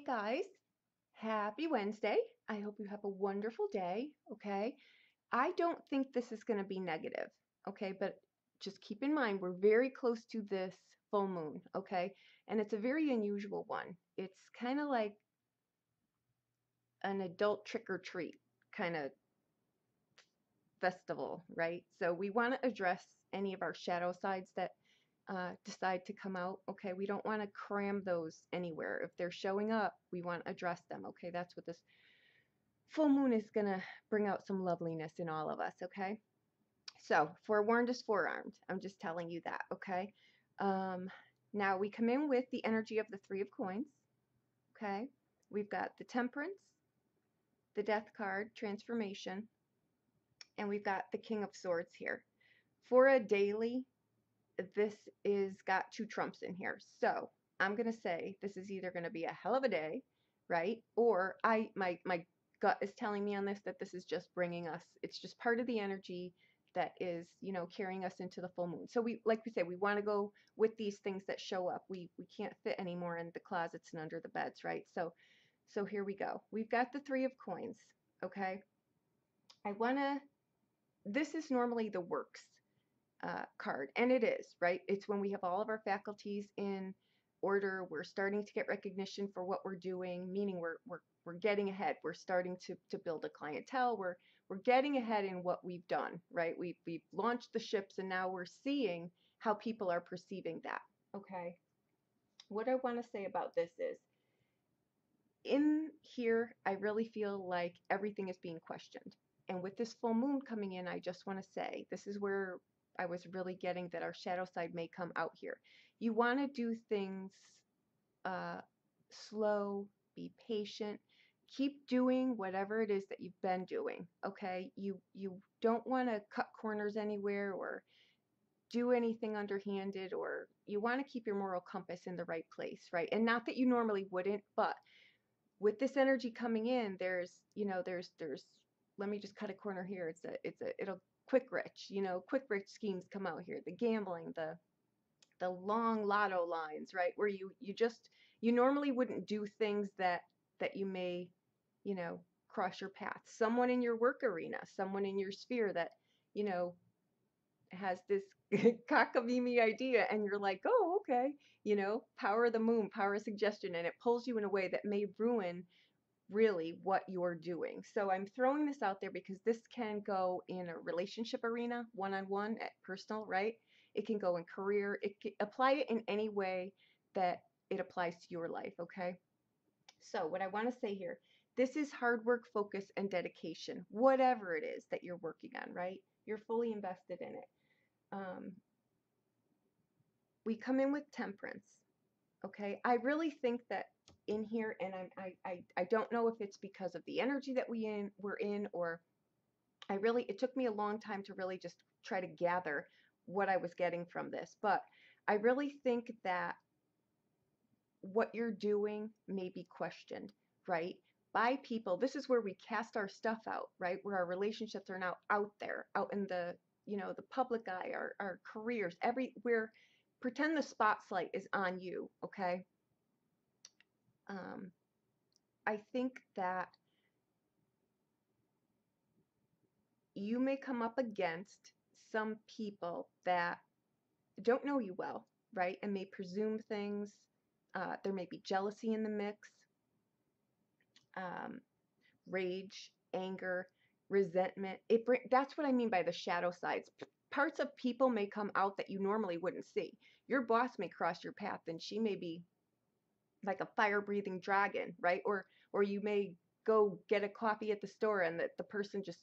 Hey guys, happy Wednesday. I hope you have a wonderful day, okay? I don't think this is going to be negative, okay? But just keep in mind, we're very close to this full moon, okay? And it's a very unusual one. It's kind of like an adult trick or treat kind of festival, right? So we want to address any of our shadow sides that decide to come out, okay? We don't want to cram those anywhere. If they're showing up, we want to address them, okay? That's what this full moon is going to bring out, some loveliness in all of us, okay? So, forewarned is forearmed. I'm just telling you that, okay? Um, Now we come in with the energy of the Three of Coins, okay? We've got the Temperance, the Death card, Transformation, and we've got the King of Swords here. For a daily, this is got two trumps in here. So, I'm going to say this is either going to be a hell of a day, right? Or my gut is telling me on this that this is just bringing us, it's just part of the energy that is, carrying us into the full moon. So we, like we say, we want to go with these things that show up. We can't fit anymore in the closets and under the beds, right? So here we go. We've got the Three of Coins, okay? This is normally the works card, and it is, right? It's when we have all of our faculties in order, we're starting to get recognition for what we're doing, meaning we're getting ahead. We're starting to build a clientele. We're getting ahead in what we've done, right? We've launched the ships, and now we're seeing how people are perceiving that. Okay. What I want to say about this is, in here, I really feel like everything is being questioned. And with this full moon coming in, I just want to say this is where I was really getting that our shadow side may come out here. You want to do things slow, be patient, keep doing whatever it is that you've been doing, okay? You don't want to cut corners anywhere or do anything underhanded, or you want to keep your moral compass in the right place, right? And not that you normally wouldn't, but with this energy coming in, there's let me just cut a corner here. It'll quick rich, quick rich schemes come out here. The gambling, the long lotto lines, right? Where you normally wouldn't do things that you may, cross your path. Someone in your work arena, someone in your sphere that, you know, has this cockamamie idea, and you're like, oh, okay, power of the moon, power of suggestion, and it pulls you in a way that may ruin really what you're doing. So I'm throwing this out there because this can go in a relationship arena, one-on-one, at personal, right? It can go in career. It can apply it in any way that it applies to your life, okay? So what I want to say here, this is hard work, focus, and dedication, whatever it is that you're working on, right? You're fully invested in it. We come in with Temperance, okay? I really think that in here, and I don't know if it's because of the energy that we're in, or it took me a long time to really just try to gather what I was getting from this, but I really think that what you're doing may be questioned, right? By people. This is where we cast our stuff out, right? Where our relationships are now out there, out in the, the public eye, our careers, everywhere. Pretend the spotlight is on you, okay? I think that you may come up against some people that don't know you well, right? And may presume things. There may be jealousy in the mix, rage, anger, resentment. That's what I mean by the shadow sides. Parts of people may come out that you normally wouldn't see. Your boss may cross your path, and she may be like a fire-breathing dragon, right? Or you may go get a coffee at the store, and the person just,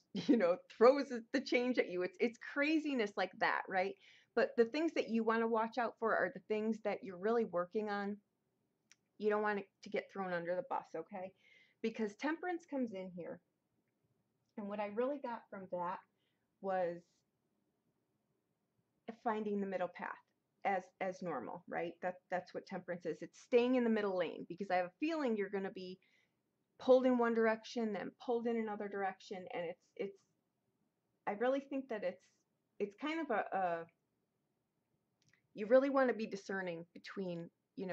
throws the change at you. It's craziness like that, right? But the things that you want to watch out for are the things that you're really working on. You don't want it to get thrown under the bus, okay? Because Temperance comes in here, and what I really got from that was finding the middle path as normal, right? That's what Temperance is. It's staying in the middle lane, because I have a feeling you're going to be pulled in one direction, then pulled in another direction, and it's I really think that it's kind of you really want to be discerning between,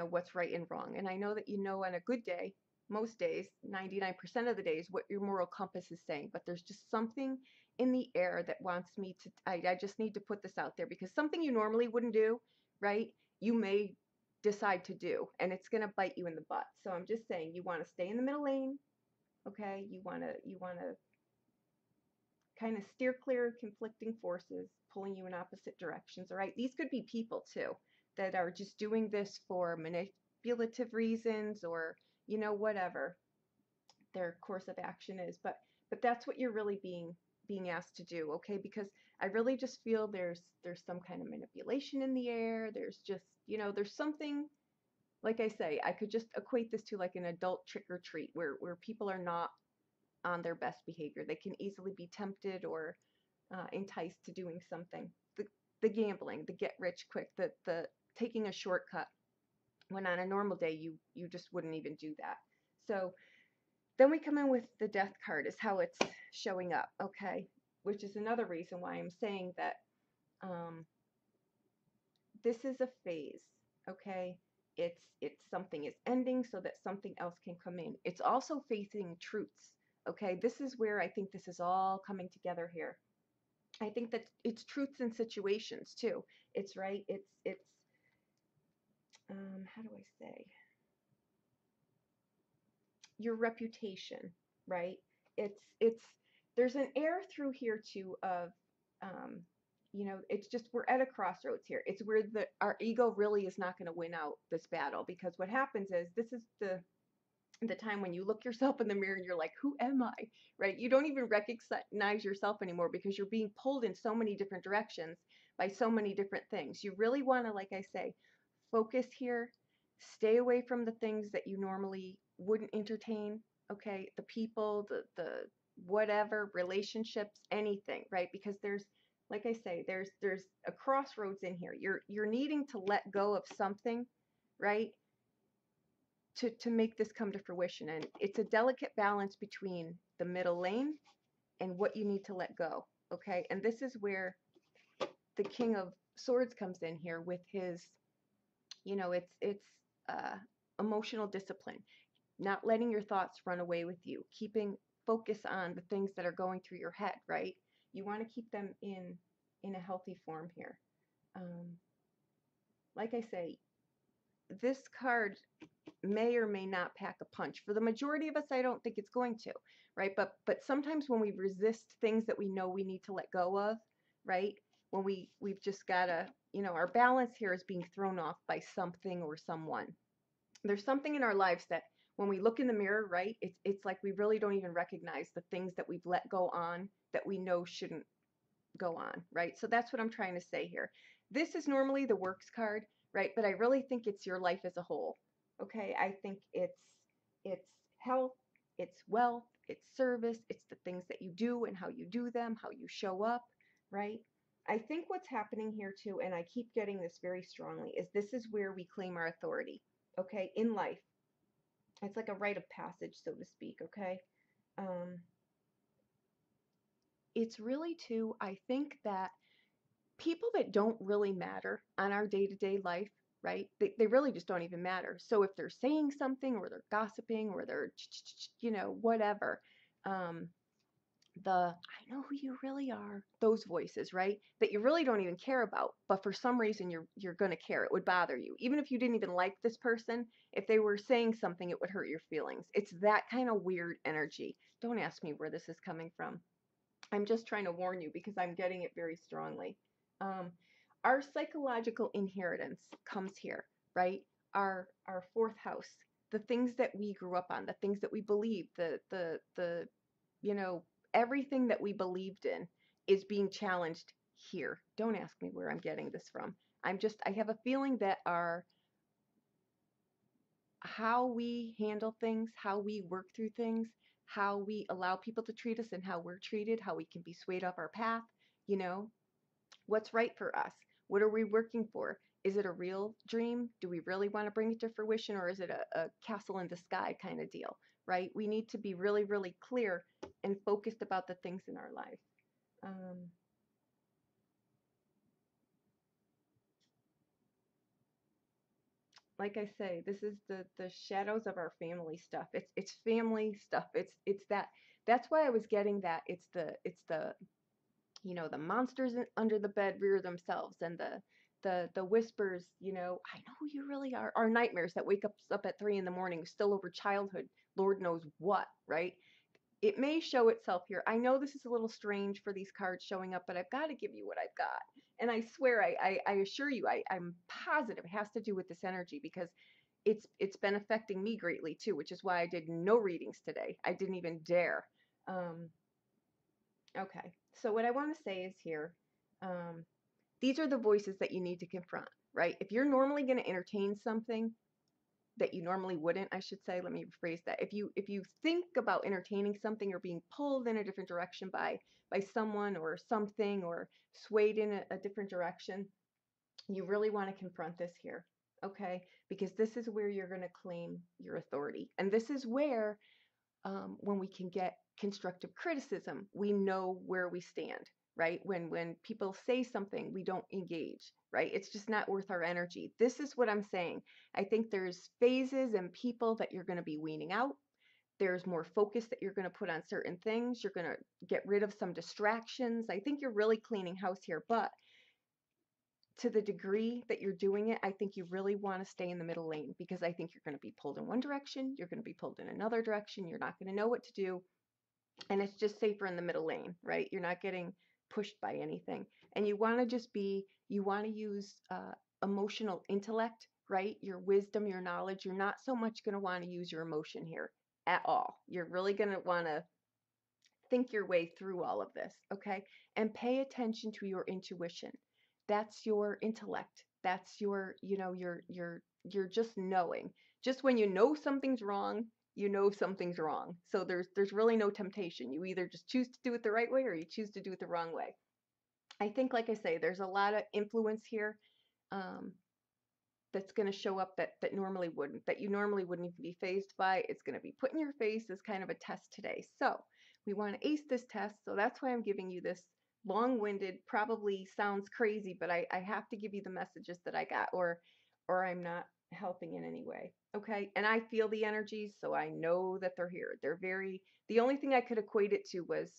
what's right and wrong. And I know that, on a good day, most days, 99% of the days, what your moral compass is saying. But there's just something in the air that wants me to, I just need to put this out there, because something you normally wouldn't do, right? You may decide to do, and it's going to bite you in the butt. So I'm just saying, you want to stay in the middle lane, okay? You want to kind of steer clear of conflicting forces pulling you in opposite directions. All right, these could be people too that are just doing this for manipulative reasons, or whatever their course of action is. But that's what you're really being asked to do, okay? Because I really just feel there's some kind of manipulation in the air. There's just, there's something, like I say, I could just equate this to like an adult trick or treat where people are not on their best behavior. They can easily be tempted or enticed to doing something. The gambling, the get rich quick, the taking a shortcut, when on a normal day you just wouldn't even do that. So then we come in with the death card, is how it's showing up, okay? Which is another reason why I'm saying that um, this is a phase, okay? It's something is ending so that something else can come in. It's also facing truths, okay? This is where I think this is all coming together here. I think that it's truths in situations too. It's right. It's how do I say? Your reputation, right? It's there's an air through here too of um, it's just, we're at a crossroads here. It's where our ego really is not going to win out this battle, because what happens is, this is the time when you look yourself in the mirror and you're like, who am I? Right? You don't even recognize yourself anymore, because you're being pulled in so many different directions by so many different things. You really want to, like I say, focus here, stay away from the things that you normally wouldn't entertain, okay? The people, the whatever, relationships, anything, right? Because there's, like I say, there's a crossroads in here. You're needing to let go of something, right? To make this come to fruition. And it's a delicate balance between the middle lane and what you need to let go, okay? And this is where the King of Swords comes in here with his, it's emotional discipline, not letting your thoughts run away with you, keeping focus on the things that are going through your head, right? You want to keep them in a healthy form here. Like I say, this card may or may not pack a punch. For the majority of us, I don't think it's going to, right? But sometimes when we resist things that we know we need to let go of, right? When we've just gotta, our balance here is being thrown off by something or someone. There's something in our lives that when we look in the mirror, right, it's like we really don't even recognize the things that we've let go on that we know shouldn't go on, right? So that's what I'm trying to say here. This is normally the works card, right? But I really think it's your life as a whole. Okay, I think it's health, it's wealth, it's service, it's the things that you do and how you do them, how you show up, right? I think what's happening here too, and I keep getting this very strongly, is this is where we claim our authority, okay, in life. It's like a rite of passage, so to speak, okay? Um, it's really too, I think that people that don't really matter on our day-to-day life, right? They really just don't even matter. So if they're saying something, or they're gossiping, or they're, whatever, I know who you really are, those voices, right? That you really don't even care about, but for some reason you're going to care. It would bother you. Even if you didn't even like this person, if they were saying something, it would hurt your feelings. It's that kind of weird energy. Don't ask me where this is coming from. I'm just trying to warn you, because I'm getting it very strongly. Um, our psychological inheritance comes here, right? Our fourth house, the things that we grew up on, the things that we believe, the everything that we believed in is being challenged here. Don't ask me where I'm getting this from. I have a feeling that how we handle things, how we work through things, how we allow people to treat us and how we're treated, how we can be swayed off our path, what's right for us? What are we working for? Is it a real dream? Do we really want to bring it to fruition, or is it a castle in the sky kind of deal, right? We need to be really, really clear and focused about the things in our life. like I say, this is the shadows of our family stuff. It's family stuff. It's that. That's why I was getting that. It's the the monsters under the bed rear themselves, and the whispers, I know who you really are. Our nightmares that wake us up at 3 in the morning, still over childhood, Lord knows what, right? It may show itself here. I know this is a little strange for these cards showing up, but I've got to give you what I've got. And I swear, I assure you, I'm positive it has to do with this energy, because it's been affecting me greatly too, which is why I did no readings today. I didn't even dare. Um, okay, so what I want to say is here, um, these are the voices that you need to confront, right? If you're normally going to entertain something that you normally wouldn't, I should say, let me rephrase that. If you think about entertaining something, or being pulled in a different direction by someone or something, or swayed in a different direction, you really want to confront this here, okay? Because this is where you're going to claim your authority. And this is where, when we can get constructive criticism, we know where we stand, right? When people say something, we don't engage, right? It's just not worth our energy. This is what I'm saying. I think there's phases and people that you're going to be weaning out. There's more focus that you're going to put on certain things. You're going to get rid of some distractions. I think you're really cleaning house here, but to the degree that you're doing it, I think you really want to stay in the middle lane, because I think you're going to be pulled in one direction, you're going to be pulled in another direction, you're not going to know what to do, and it's just safer in the middle lane, right? You're not getting pushed by anything, and you want to you want to use emotional intellect, right? Your wisdom, your knowledge. You're not so much going to want to use your emotion here at all. You're really going to want to think your way through all of this, okay? And pay attention to your intuition. That's your intellect. That's your, you're just knowing. Just when you know something's wrong, you know something's wrong. So there's really no temptation. You either just choose to do it the right way, or you choose to do it the wrong way. I think, like I say, there's a lot of influence here. Um, that's going to show up that you normally wouldn't even be phased by. It's going to be put in your face as kind of a test today. So we want to ace this test. So that's why I'm giving you this long-winded, probably sounds crazy, but I have to give you the messages that I got, or I'm not helping in any way. Okay. And I feel the energies, so I know that they're here. The only thing I could equate it to was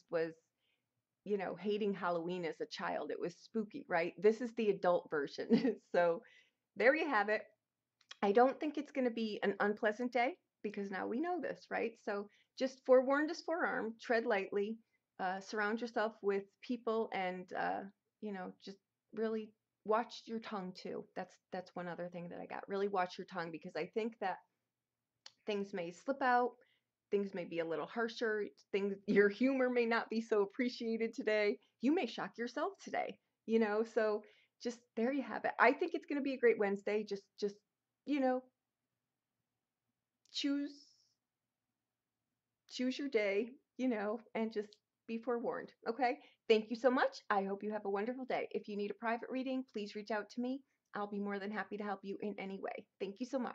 hating Halloween as a child. It was spooky, right? This is the adult version. So there you have it. I don't think it's going to be an unpleasant day, because now we know this, right? So just forewarned is forearmed. Tread lightly. Surround yourself with people, and just really watch your tongue too. That's one other thing that I got. Really watch your tongue, because I think that things may slip out. Things may be a little harsher. Your humor may not be so appreciated today. You may shock yourself today. So just there you have it. I think it's going to be a great Wednesday. Just you know, choose choose your day, and just be forewarned. Okay? Thank you so much. I hope you have a wonderful day. If you need a private reading, please reach out to me. I'll be more than happy to help you in any way. Thank you so much.